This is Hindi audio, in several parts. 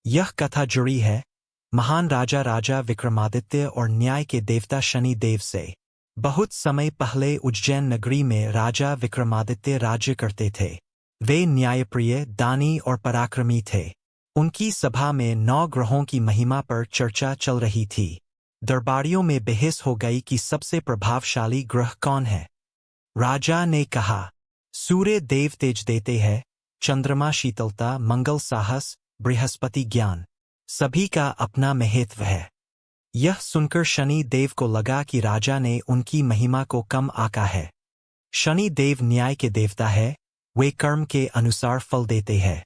यह कथा जुड़ी है महान राजा राजा विक्रमादित्य और न्याय के देवता शनि देव से। बहुत समय पहले उज्जैन नगरी में राजा विक्रमादित्य राज्य करते थे। वे न्यायप्रिय, दानी और पराक्रमी थे। उनकी सभा में 9 ग्रहों की महिमा पर चर्चा चल रही थी। दरबारियों में बहस हो गई कि सबसे प्रभावशाली ग्रह कौन है। राजा ने कहा, सूर्य देव तेज देते हैं, चंद्रमा शीतलता, मंगल साहस, बृहस्पति ज्ञान। सभी का अपना महत्व है। यह सुनकर शनि देव को लगा कि राजा ने उनकी महिमा को कम आंका है। शनि देव न्याय के देवता है, वे कर्म के अनुसार फल देते हैं।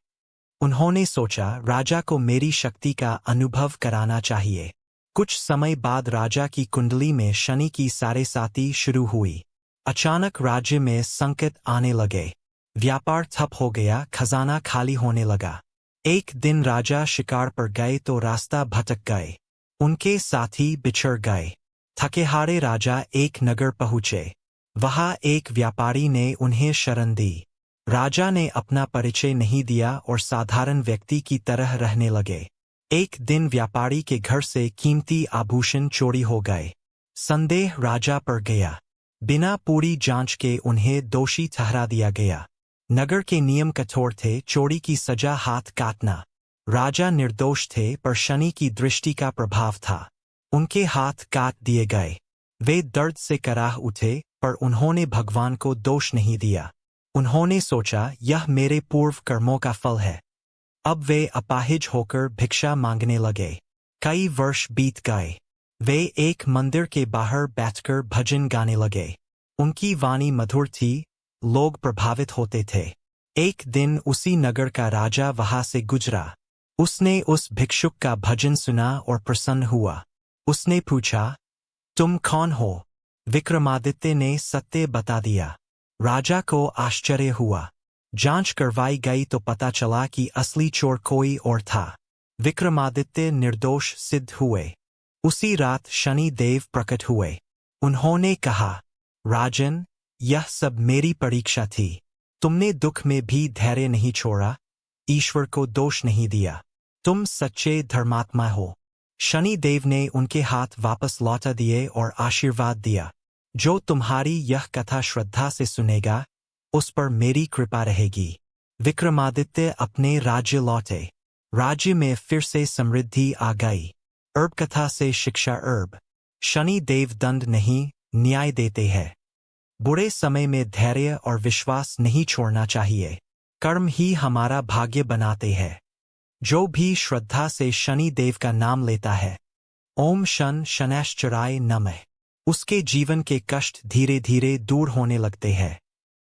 उन्होंने सोचा, राजा को मेरी शक्ति का अनुभव कराना चाहिए। कुछ समय बाद राजा की कुंडली में शनि की साढ़ेसाती शुरू हुई। अचानक राज्य में संकट आने लगे। व्यापार ठप हो गया, खजाना खाली होने लगा। एक दिन राजा शिकार पर गए तो रास्ता भटक गए। उनके साथी बिछड़ गए। थके हारे राजा एक नगर पहुँचे। वहां एक व्यापारी ने उन्हें शरण दी। राजा ने अपना परिचय नहीं दिया और साधारण व्यक्ति की तरह रहने लगे। एक दिन व्यापारी के घर से कीमती आभूषण चोरी हो गए। संदेह राजा पर गया। बिना पूरी जांच के उन्हें दोषी ठहरा दिया गया। नगर के नियम कठोर थे, चोरी की सजा हाथ काटना। राजा निर्दोष थे, पर शनि की दृष्टि का प्रभाव था। उनके हाथ काट दिए गए। वे दर्द से कराह उठे, पर उन्होंने भगवान को दोष नहीं दिया। उन्होंने सोचा, यह मेरे पूर्व कर्मों का फल है। अब वे अपाहिज होकर भिक्षा मांगने लगे। कई वर्ष बीत गए। वे एक मंदिर के बाहर बैठकर भजन गाने लगे। उनकी वाणी मधुर थी, लोग प्रभावित होते थे। एक दिन उसी नगर का राजा वहां से गुजरा। उसने उस भिक्षुक का भजन सुना और प्रसन्न हुआ। उसने पूछा, तुम कौन हो? विक्रमादित्य ने सत्य बता दिया। राजा को आश्चर्य हुआ। जांच करवाई गई तो पता चला कि असली चोर कोई और था। विक्रमादित्य निर्दोष सिद्ध हुए। उसी रात शनि देव प्रकट हुए। उन्होंने कहा, राजन, यह सब मेरी परीक्षा थी। तुमने दुख में भी धैर्य नहीं छोड़ा, ईश्वर को दोष नहीं दिया। तुम सच्चे धर्मात्मा हो। शनि देव ने उनके हाथ वापस लौटा दिए और आशीर्वाद दिया, जो तुम्हारी यह कथा श्रद्धा से सुनेगा, उस पर मेरी कृपा रहेगी। विक्रमादित्य अपने राज्य लौटे। राज्य में फिर से समृद्धि आ गई। अर्ब कथा से शिक्षा। अर्ब शनि देव दंड नहीं, न्याय देते हैं। बुरे समय में धैर्य और विश्वास नहीं छोड़ना चाहिए। कर्म ही हमारा भाग्य बनाते हैं। जो भी श्रद्धा से शनि देव का नाम लेता है, ओम शन शनैश्चराय नमः, उसके जीवन के कष्ट धीरे धीरे दूर होने लगते हैं।